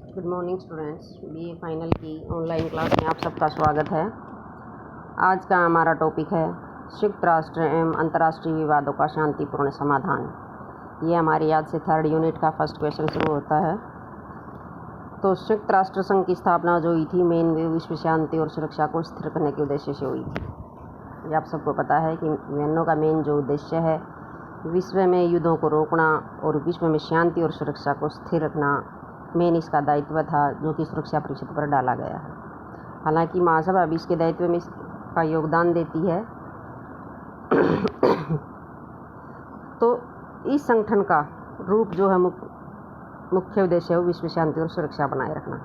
Good morning students, BA final की online class में आप सबका स्वागत है। आज का हमारा टॉपिक है संयुक्त राष्ट्र एवं अंतर्राष्ट्रीय विवादों का शांतिपूर्ण समाधान। ये हमारी आज से थर्ड यूनिट का फर्स्ट क्वेश्चन शुरू होता है। तो संयुक्त राष्ट्र संघ की स्थापना जो हुई थी मेन विश्व शांति और सुरक्षा को स्थिर करने के उद्देश्य से हुई थी। ये आप सबको पता है कि यूएनओ का मेन जो उद्देश्य है विश्व में युद्धों को रोकना और विश्व में शांति और सुरक्षा को स्थिर रखना मेन इसका दायित्व था, जो कि सुरक्षा परिषद पर डाला गया है। हालांकि महासभा भी इसके दायित्व में इसका योगदान देती है। तो इस संगठन का रूप जो है मुख्य उद्देश्य है विश्व शांति और सुरक्षा बनाए रखना।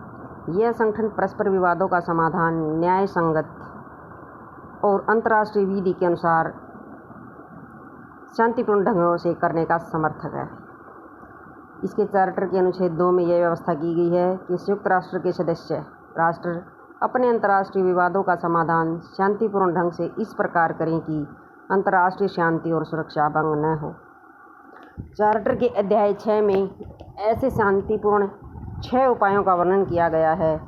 यह संगठन परस्पर विवादों का समाधान न्याय संगत और अंतर्राष्ट्रीय विधि के अनुसार शांतिपूर्ण ढंगों से करने का समर्थक है। इसके चार्टर के अनुच्छेद 2 में यह व्यवस्था की गई है कि संयुक्त राष्ट्र के सदस्य राष्ट्र अपने अंतर्राष्ट्रीय विवादों का समाधान शांतिपूर्ण ढंग से इस प्रकार करें कि अंतर्राष्ट्रीय शांति और सुरक्षा भंग न हो। चार्टर के अध्याय 6 में ऐसे शांतिपूर्ण 6 उपायों का वर्णन किया गया है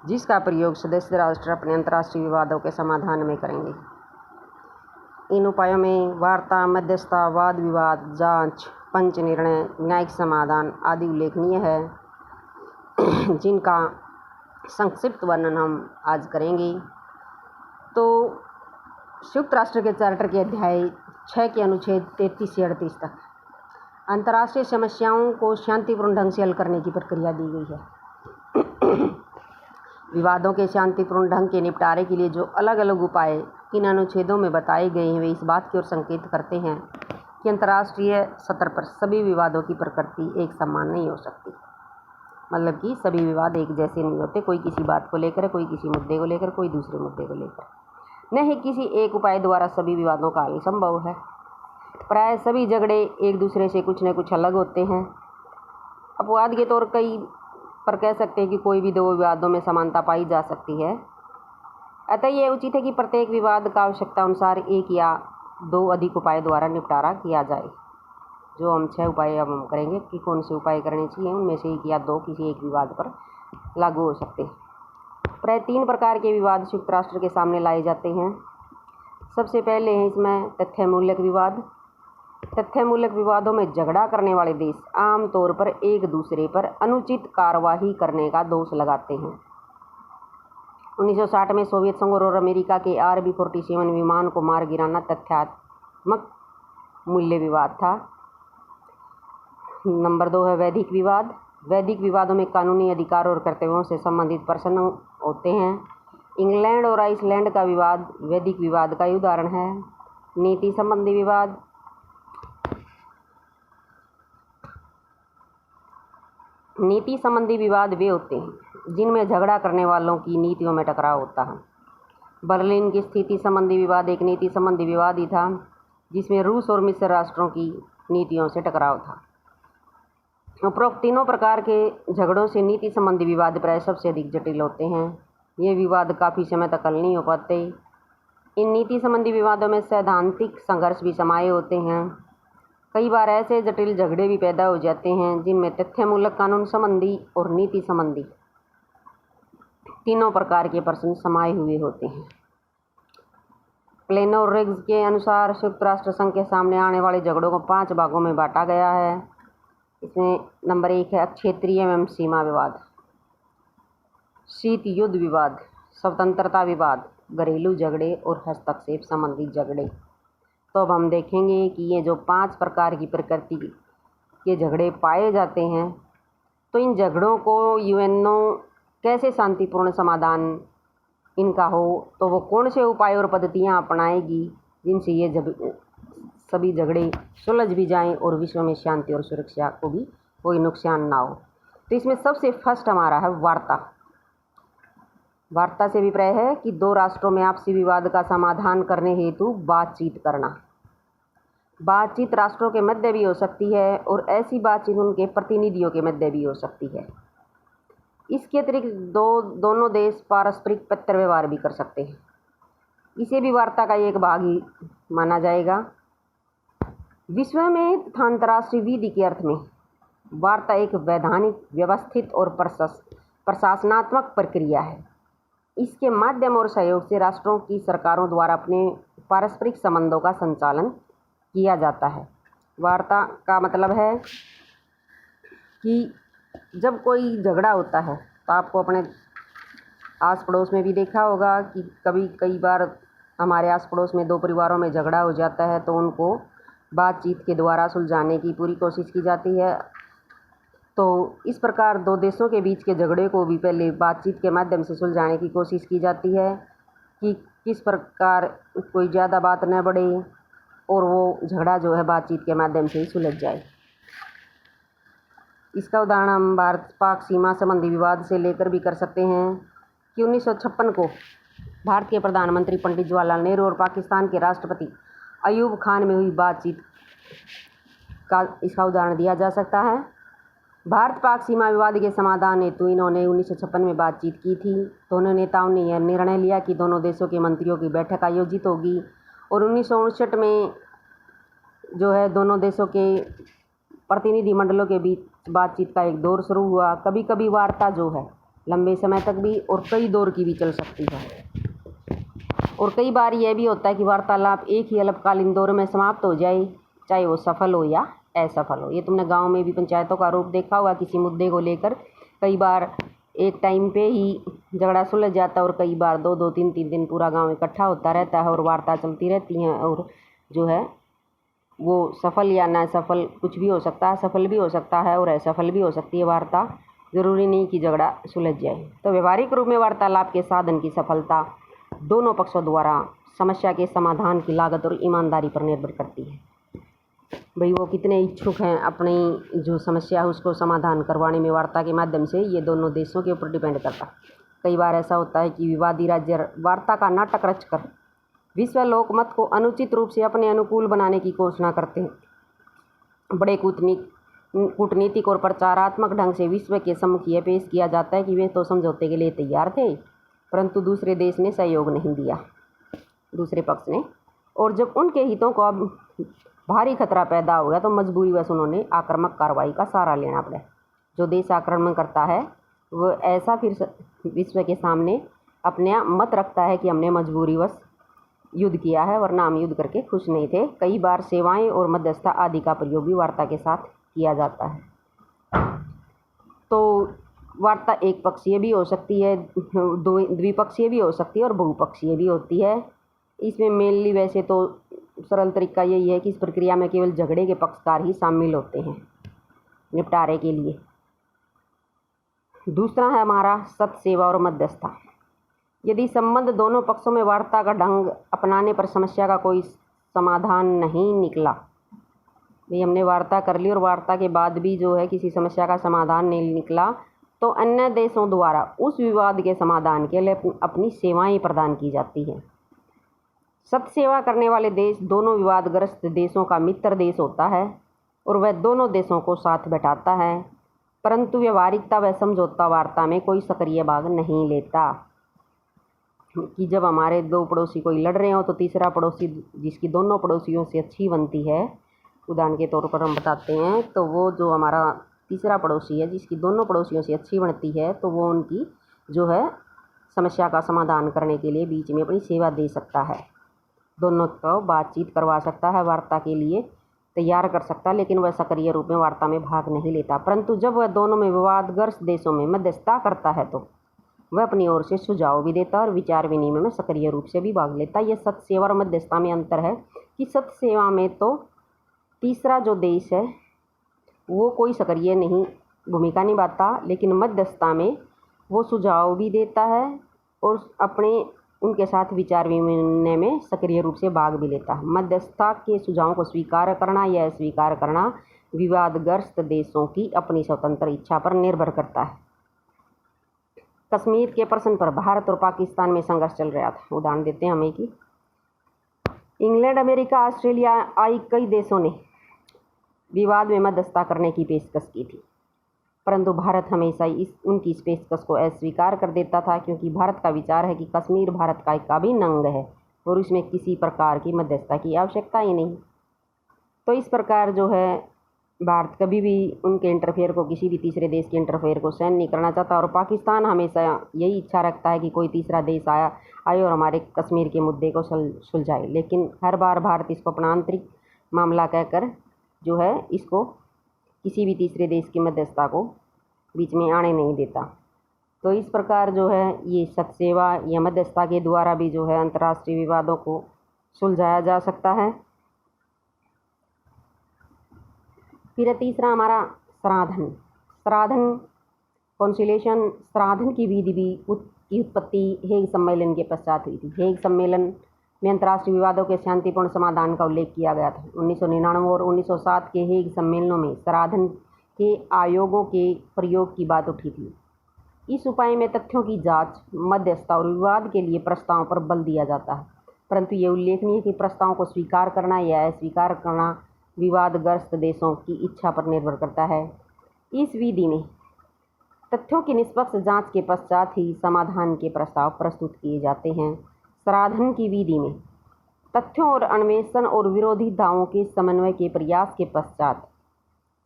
जिसका प्रयोग सदस्य राष्ट्र अपने अंतर्राष्ट्रीय विवादों के समाधान में करेंगे। इन उपायों में वार्ता, मध्यस्थता, वाद विवाद, जांच, पंच निर्णय, न्यायिक समाधान आदि उल्लेखनीय है, जिनका संक्षिप्त वर्णन हम आज करेंगे। तो संयुक्त राष्ट्र के चार्टर के अध्याय 6 के अनुच्छेद 33 से 38 तक अंतर्राष्ट्रीय समस्याओं को शांतिपूर्ण ढंग से हल करने की प्रक्रिया दी गई है। विवादों के शांतिपूर्ण ढंग के निपटारे के लिए जो अलग अलग उपाय इन अनुच्छेदों में बताए गए हैं वे इस बात की ओर संकेत करते हैं कि अंतर्राष्ट्रीय स्तर पर सभी विवादों की प्रकृति एक समान नहीं हो सकती। मतलब कि सभी विवाद एक जैसे नहीं होते। कोई किसी बात को लेकर, कोई किसी मुद्दे को लेकर, कोई दूसरे मुद्दे को लेकर। न ही किसी एक उपाय द्वारा सभी विवादों का हल संभव है। प्राय सभी झगड़े एक दूसरे से कुछ न कुछ अलग होते हैं। अपवाद के तौर कई पर कह सकते हैं कि कोई भी 2 विवादों में समानता पाई जा सकती है। अतः यह उचित है कि प्रत्येक विवाद का आवश्यकता अनुसार 1 या 2 अधिक उपाय द्वारा निपटारा किया जाए। जो हम 6 उपाय अब हम करेंगे कि कौन से उपाय करने चाहिए, उनमें से 1 या 2 किसी एक विवाद पर लागू हो सकते हैं। प्राय 3 प्रकार के विवाद संयुक्त राष्ट्र के सामने लाए जाते हैं। सबसे पहले है इसमें तथ्यमूलक विवाद। तथ्यमूलक विवादों में झगड़ा करने वाले देश आमतौर पर एक दूसरे पर अनुचित कार्यवाही करने का दोष लगाते हैं। 1960 में सोवियत संघ और अमेरिका के RB-47 विमान को मार गिराना तथ्यात्मक मूल्य विवाद था। नंबर 2 है वैधिक विवाद। वैधिक विवादों में कानूनी अधिकार और कर्तव्यों से संबंधित प्रश्न होते हैं। इंग्लैंड और आइसलैंड का विवाद वैधिक विवाद का उदाहरण है। नीति संबंधी विवाद। नीति संबंधी विवाद वे होते हैं जिनमें झगड़ा करने वालों की नीतियों में टकराव होता है। बर्लिन की स्थिति संबंधी विवाद एक नीति संबंधी विवाद ही था, जिसमें रूस और मिस्र राष्ट्रों की नीतियों से टकराव था। उपरोक्त तीनों प्रकार के झगड़ों से नीति संबंधी विवाद प्राय सबसे अधिक जटिल होते हैं। ये विवाद काफ़ी समय तक हल नहीं हो पाते। इन नीति संबंधी विवादों में सैद्धांतिक संघर्ष भी समाये होते हैं। कई बार ऐसे जटिल झगड़े भी पैदा हो जाते हैं जिनमें तथ्यमूलक, कानून संबंधी और नीति संबंधी तीनों प्रकार के प्रश्न समाये हुए होते हैं। प्लेनो और रिग्स के अनुसार संयुक्त राष्ट्र संघ के सामने आने वाले झगड़ों को 5 भागों में बांटा गया है। इसमें नंबर 1 है क्षेत्रीय एवं सीमा विवाद, शीत युद्ध विवाद, स्वतंत्रता विवाद, घरेलू झगड़े और हस्तक्षेप संबंधी झगड़े। तो अब हम देखेंगे कि ये जो 5 प्रकार की प्रकृति के झगड़े पाए जाते हैं, तो इन झगड़ों को यूएनओ कैसे शांतिपूर्ण समाधान इनका हो, तो वो कौन से उपाय और पद्धतियाँ अपनाएगी जिनसे ये सभी झगड़े सुलझ भी जाएं और विश्व में शांति और सुरक्षा को भी कोई नुकसान ना हो। तो इसमें सबसे फर्स्ट हमारा है वार्ता। वार्ता से अभिप्राय है कि 2 राष्ट्रों में आपसी विवाद का समाधान करने हेतु बातचीत करना। बातचीत राष्ट्रों के मध्य भी हो सकती है और ऐसी बातचीत उनके प्रतिनिधियों के मध्य भी हो सकती है। इसके अतिरिक्त दोनों देश पारस्परिक पत्र व्यवहार भी कर सकते हैं। इसे भी वार्ता का एक भाग ही माना जाएगा। विश्व में तथा अंतर्राष्ट्रीय विधि के अर्थ में वार्ता एक वैधानिक, व्यवस्थित और प्रशासनात्मक प्रक्रिया है। इसके माध्यम और सहयोग से राष्ट्रों की सरकारों द्वारा अपने पारस्परिक संबंधों का संचालन किया जाता है। वार्ता का मतलब है कि जब कोई झगड़ा होता है तो आपको अपने आस पड़ोस में भी देखा होगा कि कई बार हमारे आस पड़ोस में दो परिवारों में झगड़ा हो जाता है तो उनको बातचीत के द्वारा सुलझाने की पूरी कोशिश की जाती है। तो इस प्रकार दो देशों के बीच के झगड़े को भी पहले बातचीत के माध्यम से सुलझाने की कोशिश की जाती है कि किस प्रकार कोई ज़्यादा बात न बढ़े और वो झगड़ा जो है बातचीत के माध्यम से ही सुलझ जाए। इसका उदाहरण हम भारत पाक सीमा संबंधी विवाद से लेकर भी कर सकते हैं कि 1956 को भारत के प्रधानमंत्री पंडित जवाहरलाल नेहरू और पाकिस्तान के राष्ट्रपति अयूब खान में हुई बातचीत का इसका उदाहरण दिया जा सकता है। भारत पाक सीमा विवाद के समाधान हेतु इन्होंने 1956 में बातचीत की थी। दोनों नेताओं ने यह निर्णय लिया कि दोनों देशों के मंत्रियों की बैठक आयोजित होगी और 1959 में जो है दोनों देशों के प्रतिनिधिमंडलों के बीच बातचीत का एक दौर शुरू हुआ। कभी कभी वार्ता जो है लंबे समय तक भी और कई दौर की भी चल सकती है और कई बार यह भी होता है कि वार्तालाप एक ही अल्पकालीन दौर में समाप्त हो जाए, चाहे वो सफल हो या असफल हो। ये तुमने गांव में भी पंचायतों का रूप देखा होगा। किसी मुद्दे को लेकर कई बार एक टाइम पे ही झगड़ा सुलझ जाता है और कई बार 2-2, 3-3 दिन पूरा गांव इकट्ठा होता रहता है और वार्ता चलती रहती हैं और जो है वो सफल या न सफल कुछ भी हो सकता है, सफल भी हो सकता है और असफल भी हो सकती है वार्ता। ज़रूरी नहीं कि झगड़ा सुलझ जाए। तो व्यवहारिक रूप में वार्तालाप के साधन की सफलता दोनों पक्षों द्वारा समस्या के समाधान की लागत और ईमानदारी पर निर्भर करती है। भाई वो कितने इच्छुक हैं अपनी जो समस्या है उसको समाधान करवाने में वार्ता के माध्यम से, ये दोनों देशों के ऊपर डिपेंड करता है। कई बार ऐसा होता है कि विवादी राज्य वार्ता का नाटक रचकर विश्व लोकमत को अनुचित रूप से अपने अनुकूल बनाने की घोषणा करते हैं। बड़े कूटनीतिक और प्रचारात्मक ढंग से विश्व के सम्मुख यह पेश किया जाता है कि वे तो समझौते के लिए तैयार थे, परंतु दूसरे देश ने सहयोग नहीं दिया, दूसरे पक्ष ने, और जब उनके हितों को अब भारी खतरा पैदा हो गया तो मजबूरीवश उन्होंने आक्रामक कार्रवाई का सहारा लेना पड़ा। जो देश आक्रमण करता है वह ऐसा फिर विश्व के सामने अपने मत रखता है कि हमने मजबूरीवश युद्ध किया है, वरना हम युद्ध करके खुश नहीं थे। कई बार सेवाएं और मध्यस्थता आदि का प्रयोग भी वार्ता के साथ किया जाता है। तो वार्ता एक पक्षीय भी हो सकती है, द्विपक्षीय भी हो सकती है और बहुपक्षीय भी होती है। इसमें मेनली वैसे तो सरल तरीका यही है कि इस प्रक्रिया में केवल झगड़े के पक्षकार ही शामिल होते हैं निपटारे के लिए। दूसरा है हमारा सत्य सेवा और मध्यस्थता। यदि संबंध दोनों पक्षों में वार्ता का ढंग अपनाने पर समस्या का कोई समाधान नहीं निकला, भाई हमने वार्ता कर ली और वार्ता के बाद भी जो है किसी समस्या का समाधान नहीं निकला, तो अन्य देशों द्वारा उस विवाद के समाधान के लिए अपनी सेवाएं प्रदान की जाती हैं। सत्य सेवा करने वाले देश दोनों विवादग्रस्त देशों का मित्र देश होता है और वह दोनों देशों को साथ बैठाता है, परंतु व्यवहारिकता व समझौता वार्ता में कोई सक्रिय भाग नहीं लेता। कि जब हमारे दो पड़ोसी कोई लड़ रहे हो तो तीसरा पड़ोसी जिसकी दोनों पड़ोसियों से अच्छी बनती है, उदाहरण के तौर पर हम बताते हैं, तो वो जो हमारा तीसरा पड़ोसी है जिसकी दोनों पड़ोसियों से अच्छी बनती है, तो वो उनकी जो है समस्या का समाधान करने के लिए बीच में अपनी सेवा दे सकता है, दोनों को बातचीत करवा सकता है, वार्ता के लिए तैयार कर सकता है, लेकिन वह सक्रिय रूप में वार्ता में भाग नहीं लेता। परंतु जब वह दोनों में विवादग्रस्त देशों में मध्यस्थता करता है तो वह अपनी ओर से सुझाव भी देता है और विचार विनिमय में सक्रिय रूप से भी भाग लेता है। यह सत्य सेवा और मध्यस्थता में अंतर है कि सत्य सेवा में तो तीसरा जो देश है वो कोई सक्रिय नहीं भूमिका निभाता, लेकिन मध्यस्थता में वो सुझाव भी देता है और अपने उनके साथ विचार विनिमय में सक्रिय रूप से भाग भी लेता है। मध्यस्थता के सुझावों को स्वीकार करना या अस्वीकार करना विवादग्रस्त देशों की अपनी स्वतंत्र इच्छा पर निर्भर करता है। कश्मीर के प्रश्न पर भारत और पाकिस्तान में संघर्ष चल रहा था। उदाहरण देते हैं हमें कि इंग्लैंड, अमेरिका, ऑस्ट्रेलिया आदि कई देशों ने विवाद में मध्यस्थता करने की पेशकश की थी, परंतु भारत हमेशा उनकी इस पेशकश को अस्वीकार कर देता था, क्योंकि भारत का विचार है कि कश्मीर भारत का एक अभिन्न अंग है और उसमें किसी प्रकार की मध्यस्थता की आवश्यकता ही नहीं। तो इस प्रकार जो है भारत कभी भी उनके इंटरफेयर को, किसी भी तीसरे देश के इंटरफेयर को सहन नहीं करना चाहता, और पाकिस्तान हमेशा यही इच्छा रखता है कि कोई तीसरा देश आए और हमारे कश्मीर के मुद्दे को सुलझाए। लेकिन हर बार भारत इसको अपना आंतरिक मामला कहकर जो है इसको किसी भी तीसरे देश की मध्यस्थता को बीच में आने नहीं देता। तो इस प्रकार जो है ये सतसेवा या मध्यस्थता के द्वारा भी जो है अंतर्राष्ट्रीय विवादों को सुलझाया जा सकता है। फिर तीसरा हमारा श्राद्धन कॉन्सिलेशन। श्राद्धन की विधि भी की उत्पत्ति हेग सम्मेलन के पश्चात हुई थी। हेग सम्मेलन में अंतर्राष्ट्रीय विवादों के शांतिपूर्ण समाधान का उल्लेख किया गया था। 1999 और 1907 के हेग सम्मेलनों में श्राद्धन के आयोगों के प्रयोग की बात उठी थी। इस उपाय में तथ्यों की जांच, मध्यस्थता और विवाद के लिए प्रस्तावों पर बल दिया जाता है, परंतु ये उल्लेखनीय है कि प्रस्तावों को स्वीकार करना या अस्वीकार करना विवादग्रस्त देशों की इच्छा पर निर्भर करता है। इस विधि में तथ्यों की निष्पक्ष जांच के पश्चात ही समाधान के प्रस्ताव प्रस्तुत किए जाते हैं। श्राद्धन की विधि में तथ्यों और अन्वेषण और विरोधी दावों के समन्वय के प्रयास के पश्चात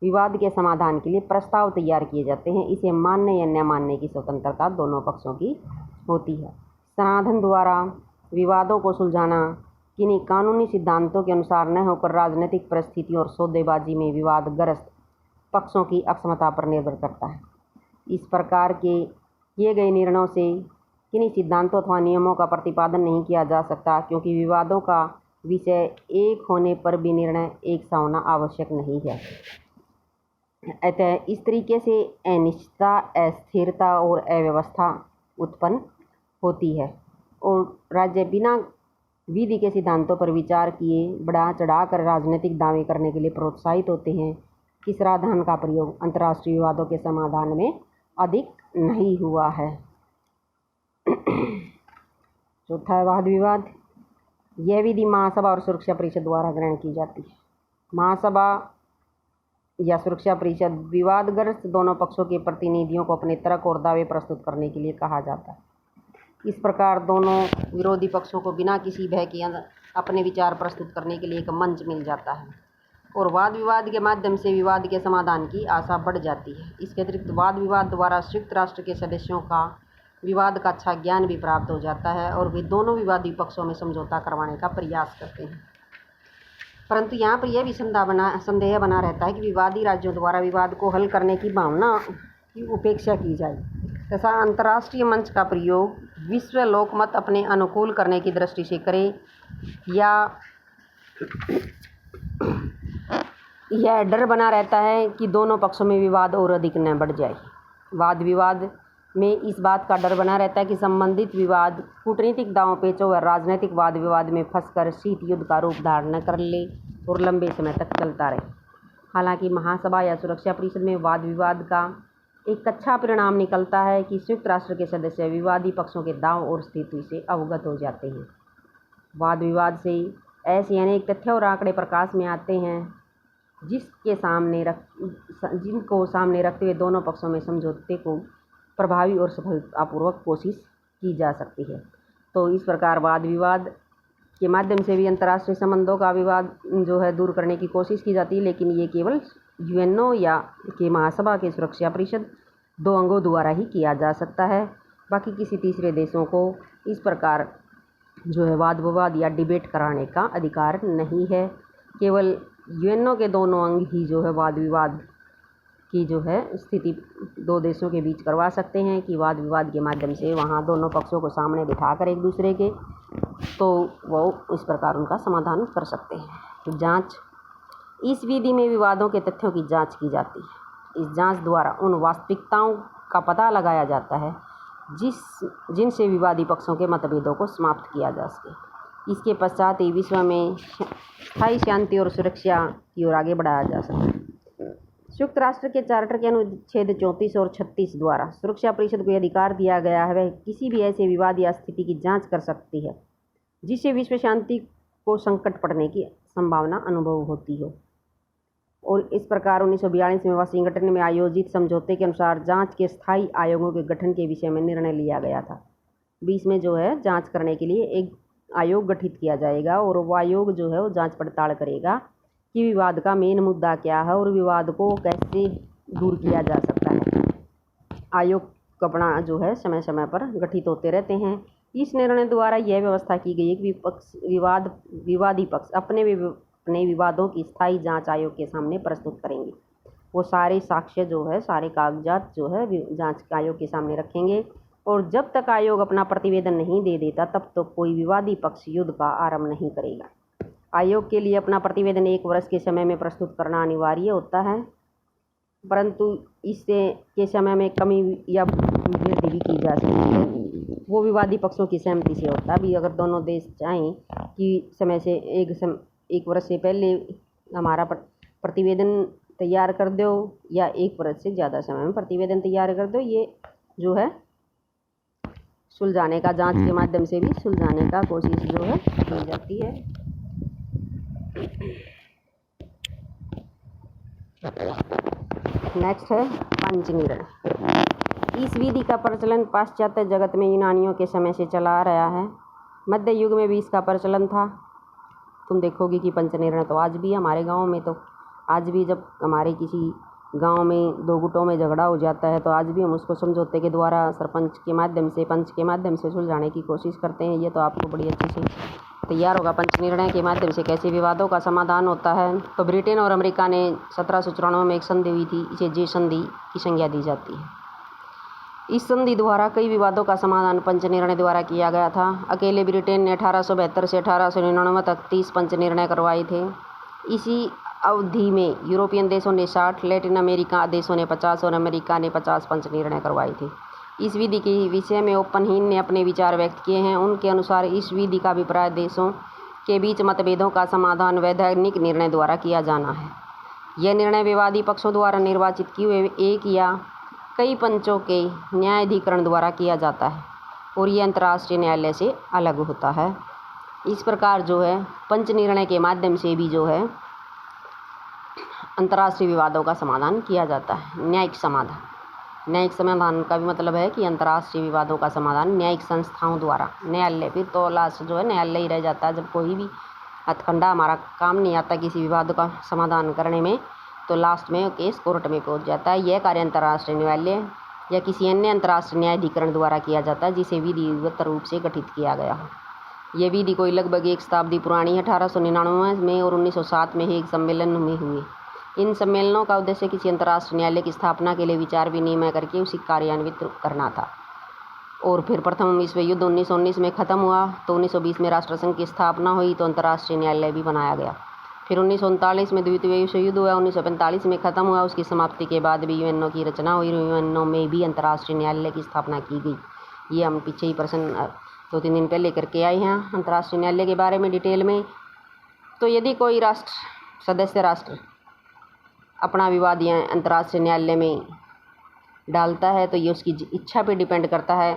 विवाद के समाधान के लिए प्रस्ताव तैयार किए जाते हैं। इसे मानने या न मानने की स्वतंत्रता दोनों पक्षों की होती है। श्राद्धन द्वारा विवादों को सुलझाना किन्हीं कानूनी सिद्धांतों के अनुसार न होकर राजनीतिक परिस्थितियों और सौदेबाजी में विवादग्रस्त पक्षों की अक्षमता पर निर्भर करता है। इस प्रकार के किए गए निर्णयों से किन्हीं सिद्धांतों अथवा नियमों का प्रतिपादन नहीं किया जा सकता, क्योंकि विवादों का विषय एक होने पर भी निर्णय एक सा होना आवश्यक नहीं है। अतः इस तरीके से अनिश्चितता, अस्थिरता और अव्यवस्था उत्पन्न होती है और राज्य बिना विधि के सिद्धांतों पर विचार किए बढ़ा चढ़ाकर राजनीतिक दावे करने के लिए प्रोत्साहित होते हैं कि श्राद्धन का प्रयोग अंतर्राष्ट्रीय विवादों के समाधान में अधिक नहीं हुआ है। चौथा है वाद विवाद। यह विधि महासभा और सुरक्षा परिषद द्वारा ग्रहण की जाती है। महासभा या सुरक्षा परिषद विवादग्रस्त दोनों पक्षों के प्रतिनिधियों को अपने तर्क और दावे प्रस्तुत करने के लिए कहा जाता है। इस प्रकार दोनों विरोधी पक्षों को बिना किसी भय के अपने विचार प्रस्तुत करने के लिए एक मंच मिल जाता है और वाद विवाद के माध्यम से विवाद के समाधान की आशा बढ़ जाती है। इसके अतिरिक्त वाद विवाद द्वारा संयुक्त राष्ट्र के सदस्यों का विवाद का अच्छा ज्ञान भी प्राप्त हो जाता है और वे दोनों विवादी पक्षों में समझौता करवाने का प्रयास करते हैं। परंतु यहाँ पर यह भी संदेह बना रहता है कि विवादी राज्यों द्वारा विवाद को हल करने की भावना की उपेक्षा की जाए तथा अंतर्राष्ट्रीय मंच का प्रयोग विश्व लोकमत अपने अनुकूल करने की दृष्टि से करे या यह डर बना रहता है कि दोनों पक्षों में विवाद और अधिक न बढ़ जाए। वाद विवाद में इस बात का डर बना रहता है कि संबंधित विवाद कूटनीतिक दांव पेचों व राजनीतिक वाद विवाद में फंसकर शीत युद्ध का रूप धारण कर ले और लंबे समय तक चलता रहे। हालांकि महासभा या सुरक्षा परिषद में वाद विवाद का एक अच्छा परिणाम निकलता है कि संयुक्त राष्ट्र के सदस्य विवादी पक्षों के दांव और स्थिति से अवगत हो जाते हैं। वाद विवाद से ऐसे अनेक तथ्य और आंकड़े प्रकाश में आते हैं जिनको सामने रखते हुए दोनों पक्षों में समझौते को प्रभावी और सफलतापूर्वक कोशिश की जा सकती है। तो इस प्रकार वाद विवाद के माध्यम से भी अंतर्राष्ट्रीय संबंधों का विवाद जो है दूर करने की कोशिश की जाती है, लेकिन ये केवल यूएनओ या के महासभा के सुरक्षा परिषद दो अंगों द्वारा ही किया जा सकता है। बाकी किसी तीसरे देशों को इस प्रकार जो है वाद विवाद या डिबेट कराने का अधिकार नहीं है। केवल यूएनओ के दोनों अंग ही जो है वाद विवाद की जो है स्थिति दो देशों के बीच करवा सकते हैं कि वाद विवाद के माध्यम से वहाँ दोनों पक्षों को सामने बिठाकर एक दूसरे के तो वो इस प्रकार उनका समाधान कर सकते हैं। जांच। इस विधि में विवादों के तथ्यों की जांच की जाती है। इस जांच द्वारा उन वास्तविकताओं का पता लगाया जाता है जिनसे विवादी पक्षों के मतभेदों को समाप्त किया जा सके। इसके पश्चात ही विश्व में स्थायी शांति और सुरक्षा की ओर आगे बढ़ाया जा सकता है। संयुक्त राष्ट्र के चार्टर के अनुच्छेद 34 और 36 द्वारा सुरक्षा परिषद को यह अधिकार दिया गया है वह किसी भी ऐसे विवाद या स्थिति की जांच कर सकती है जिससे विश्व शांति को संकट पड़ने की संभावना अनुभव होती हो। और इस प्रकार 1942 में वाशिंगटन में आयोजित समझौते के अनुसार जांच के स्थायी आयोगों के गठन के विषय में निर्णय लिया गया था। 20 में जो है जांच करने के लिए एक आयोग गठित किया जाएगा और वो आयोग जो है वो जांच पड़ताल करेगा कि विवाद का मेन मुद्दा क्या है और विवाद को कैसे दूर किया जा सकता है। आयोग अपना जो है समय समय पर गठित होते रहते हैं। इस निर्णय द्वारा यह व्यवस्था की गई है कि विवादी पक्ष अपने विवादों की स्थायी जांच आयोग के सामने प्रस्तुत करेंगे। वो सारे साक्ष्य जो है, सारे कागजात जो है जांच आयोग के सामने रखेंगे और जब तक आयोग अपना प्रतिवेदन नहीं दे देता तब तक कोई विवादी पक्ष युद्ध का आरंभ नहीं करेगा। आयोग के लिए अपना प्रतिवेदन 1 वर्ष के समय में प्रस्तुत करना अनिवार्य होता है, परंतु इससे के समय में कमी या वृद्धि भी की जा सकती है। वो विवादी पक्षों की सहमति से होता है। अभी अगर दोनों देश चाहें कि समय से 1 वर्ष से पहले हमारा प्रतिवेदन तैयार कर दो या 1 वर्ष से ज़्यादा समय में प्रतिवेदन तैयार कर दो, ये जो है सुलझाने का, जांच के माध्यम से भी सुलझाने का कोशिश जो है की जाती है। नेक्स्ट है पंच निर्णय। इस विधि का प्रचलन पाश्चात्य जगत में यूनानियों के समय से चला आ रहा है। मध्य युग में भी इसका प्रचलन था। तुम देखोगे कि पंच निर्णय तो आज भी हमारे गांव में, तो आज भी जब हमारे किसी गांव में 2 गुटों में झगड़ा हो जाता है तो आज भी हम उसको समझौते के द्वारा सरपंच के माध्यम से, पंच के माध्यम से सुलझाने की कोशिश करते हैं। ये तो आपको बड़ी अच्छी से तैयार होगा। पंच निर्णय के माध्यम से कैसे विवादों का समाधान होता है। तो ब्रिटेन और अमेरिका ने 1794 में एक संधि हुई थी, इसे जे संधि की संज्ञा दी जाती है। इस संधि द्वारा कई विवादों का समाधान पंच निर्णय द्वारा किया गया था। अकेले ब्रिटेन ने 1872 से 1899 तक 30 पंच निर्णय करवाए थे। इसी अवधि में यूरोपियन देशों ने 60, लैटिन अमेरिका देशों ने 50 और अमेरिका ने 50 पंच निर्णय करवाए थे। इस विधि के विषय में ओपनहीन ने अपने विचार व्यक्त किए हैं। उनके अनुसार इस विधि का अभिप्राय देशों के बीच मतभेदों का समाधान वैधानिक निर्णय द्वारा किया जाना है। यह निर्णय विवादी पक्षों द्वारा निर्वाचित किए हुए एक या कई पंचों के न्यायाधिकरण द्वारा किया जाता है और यह अंतर्राष्ट्रीय न्यायालय से अलग होता है। इस प्रकार जो है पंच निर्णय के माध्यम से भी जो है अंतर्राष्ट्रीय विवादों का समाधान किया जाता है। न्यायिक समाधान का भी मतलब है कि अंतर्राष्ट्रीय विवादों का समाधान न्यायिक संस्थाओं द्वारा, न्यायालय। फिर तो लास्ट जो है न्यायालय ही रह जाता है। जब कोई भी हथकंडा हमारा काम नहीं आता किसी विवाद का समाधान करने में, तो लास्ट में केस कोर्ट में पहुंच जाता है। यह कार्य अंतर्राष्ट्रीय न्यायालय या किसी अन्य अंतर्राष्ट्रीय न्यायाधिकरण द्वारा किया जाता है, जिसे विधिवत रूप से गठित किया गया हो। यह विधि कोई लगभग 1 शताब्दी पुरानी है। 1899 में और 1907 में एक सम्मेलन में हुए। इन सम्मेलनों का उद्देश्य किसी अंतर्राष्ट्रीय न्यायालय की स्थापना के लिए विचार विनिमय करके उसे कार्यान्वित करना था। और फिर प्रथम विश्व युद्ध 1919 में ख़त्म हुआ, तो 1920 में राष्ट्रसंघ की स्थापना हुई, तो अंतर्राष्ट्रीय न्यायालय भी बनाया गया। फिर 1939 में द्वितीय विश्व युद्ध हुआ, 1945 में ख़त्म हुआ। उसकी समाप्ति के बाद भी यूएनओ की रचना हुई। यूएनओ में भी अंतर्राष्ट्रीय न्यायालय की स्थापना की गई। ये हम पीछे ही प्रश्न 2-3 दिन पहले करके आए हैं अंतर्राष्ट्रीय न्यायालय के बारे में डिटेल में। तो यदि कोई सदस्य राष्ट्र अपना विवाद या अंतर्राष्ट्रीय न्यायालय में डालता है तो ये उसकी इच्छा पे डिपेंड करता है।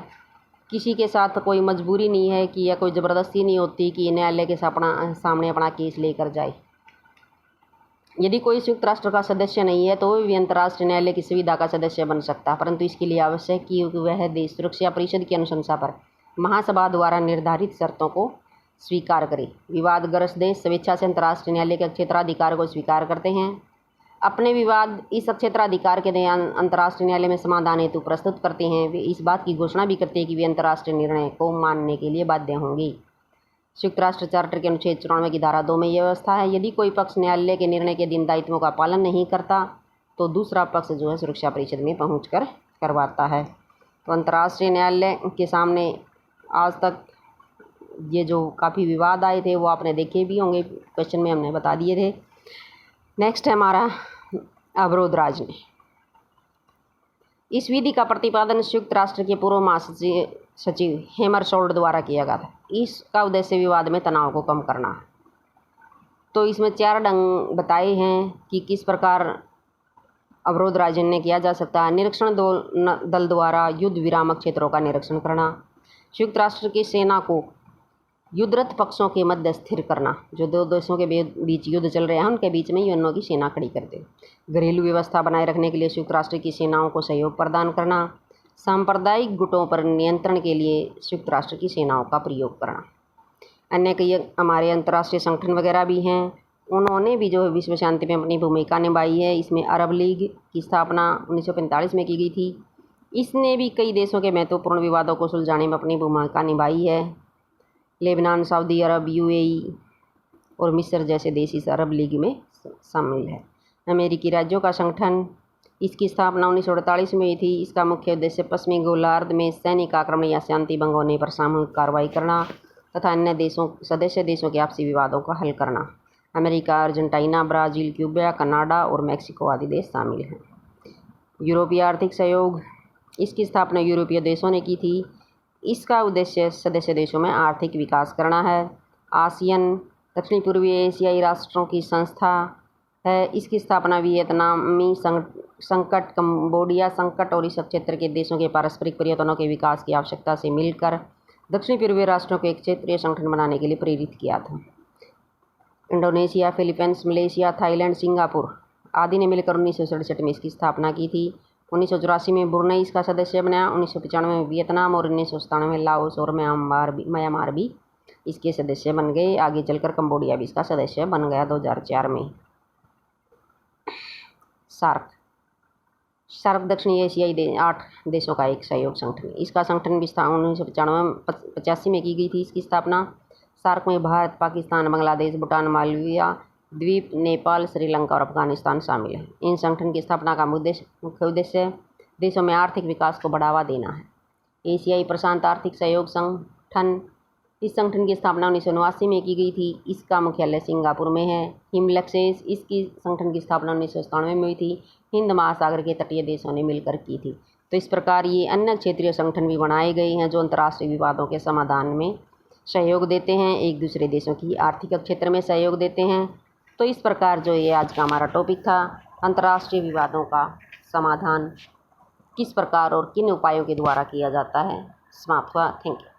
किसी के साथ कोई मजबूरी नहीं है कि या कोई ज़बरदस्ती नहीं होती कि न्यायालय के सामने अपना केस लेकर जाए। यदि कोई संयुक्त राष्ट्र का सदस्य नहीं है तो भी अंतर्राष्ट्रीय न्यायालय की सुविधा का सदस्य बन सकता है, परंतु इसके लिए आवश्यक कि वह देश सुरक्षा परिषद की अनुशंसा पर महासभा द्वारा निर्धारित शर्तों को स्वीकार करे। विवादग्रस्त देश स्वेच्छा से अंतर्राष्ट्रीय न्यायालय के क्षेत्राधिकार को स्वीकार करते हैं। अपने विवाद इस क्षेत्राधिकार के दौरान अंतर्राष्ट्रीय न्यायालय में समाधान हेतु प्रस्तुत करते हैं। वे इस बात की घोषणा भी करते हैं कि वे अंतर्राष्ट्रीय निर्णय को मानने के लिए बाध्य होंगे। संयुक्त राष्ट्र चार्टर के अनुच्छेद 94 की धारा 2 में यह व्यवस्था है, यदि कोई पक्ष न्यायालय के निर्णय के अधीन दायित्वों का पालन नहीं करता तो दूसरा पक्ष जो है सुरक्षा परिषद में पहुंचकर करवाता है। तो अंतर्राष्ट्रीय न्यायालय के सामने आज तक ये जो काफ़ी विवाद आए थे वो आपने देखे भी होंगे, क्वेश्चन में हमने बता दिए थे। नेक्स्ट है हमारा अवरोध राजनीति। इस विधि का प्रतिपादन संयुक्त राष्ट्र के पूर्व महासचिव हैमरशोल्ड द्वारा किया गया था। इसका उद्देश्य विवाद में तनाव को कम करना है। तो इसमें 4 ढंग बताए हैं कि किस प्रकार अवरोध राजनीति किया जा सकता है। निरीक्षण दल द्वारा युद्ध विरामक क्षेत्रों का निरीक्षण करना। संयुक्त राष्ट्र की सेना को युद्धरत पक्षों के मध्य स्थिर करना। जो 2 देशों के बीच युद्ध चल रहे हैं उनके बीच में यूएनओ की सेना खड़ी कर दे। घरेलू व्यवस्था बनाए रखने के लिए संयुक्त राष्ट्र की सेनाओं को सहयोग प्रदान करना। सांप्रदायिक गुटों पर नियंत्रण के लिए संयुक्त राष्ट्र की सेनाओं का प्रयोग करना। अन्य कई हमारे अंतर्राष्ट्रीय संगठन वगैरह भी हैं उन्होंने भी जो है विश्व शांति में अपनी भूमिका निभाई है। इसमें अरब लीग की स्थापना 1945 में की गई थी। इसने भी कई देशों के महत्वपूर्ण विवादों को सुलझाने में अपनी भूमिका निभाई है। लेबनान, सऊदी अरब, यूएई और मिस्र जैसे देश इस अरब लीग में शामिल है। अमेरिकी राज्यों का संगठन, इसकी स्थापना 1948 में हुई थी। इसका मुख्य उद्देश्य पश्चिमी गोलार्ध में सैनिक आक्रमण या शांति भंग होने पर सामूहिक कार्रवाई करना तथा अन्य सदस्य देशों के आपसी विवादों का हल करना। America, Argentina, Brazil, Cuba, Canada और मैक्सिको आदि देश शामिल हैं। यूरोपीय आर्थिक सहयोग, इसकी स्थापना यूरोपीय देशों ने की थी। इसका उद्देश्य सदस्य देशों में आर्थिक विकास करना है। आसियान, दक्षिण पूर्वी एशियाई राष्ट्रों की संस्था है। इसकी स्थापना वियतनामी संकट, कंबोडिया संकट और इस क्षेत्र के देशों के पारस्परिक प्रयत्नों के विकास की आवश्यकता से मिलकर दक्षिण पूर्वी राष्ट्रों को एक क्षेत्रीय संगठन बनाने के लिए प्रेरित किया था। Indonesia, Philippines, Malaysia, Thailand, Singapore आदि ने मिलकर 1967 में इसकी स्थापना की थी। 1984 में ब्रुनई इसका सदस्य बना। 1995 में वियतनाम और 1997 में लाओस और म्यांमार भी इसके सदस्य बन गए। आगे चलकर कंबोडिया भी इसका सदस्य बन गया 2004 में। सार्क दक्षिणी एशियाई 8 देशों का एक सहयोग संगठन। इसका संगठन भी 1985 में की गई थी। इसकी स्थापना सार्क में भारत, पाकिस्तान, बांग्लादेश, भूटान, मालदीव द्वीप, नेपाल, श्रीलंका और अफगानिस्तान शामिल हैं। इन संगठन की स्थापना का मुख्य उद्देश्य देशों में आर्थिक विकास को बढ़ावा देना है। एशियाई प्रशांत आर्थिक सहयोग संगठन, इस संगठन की स्थापना 1989 में की गई थी। इसका मुख्यालय सिंगापुर में है। हिमलैक्सेस, इसकी संगठन की स्थापना 1997 में हुई थी। हिंद महासागर के तटीय देशों ने मिलकर की थी। तो इस प्रकार ये अन्य क्षेत्रीय संगठन भी बनाए गए हैं जो अंतर्राष्ट्रीय विवादों के समाधान में सहयोग देते हैं, एक दूसरे देशों की आर्थिक क्षेत्र में सहयोग देते हैं। तो इस प्रकार जो ये आज का हमारा टॉपिक था, अंतर्राष्ट्रीय विवादों का समाधान किस प्रकार और किन उपायों के द्वारा किया जाता है, समाप्त हुआ। Thank you.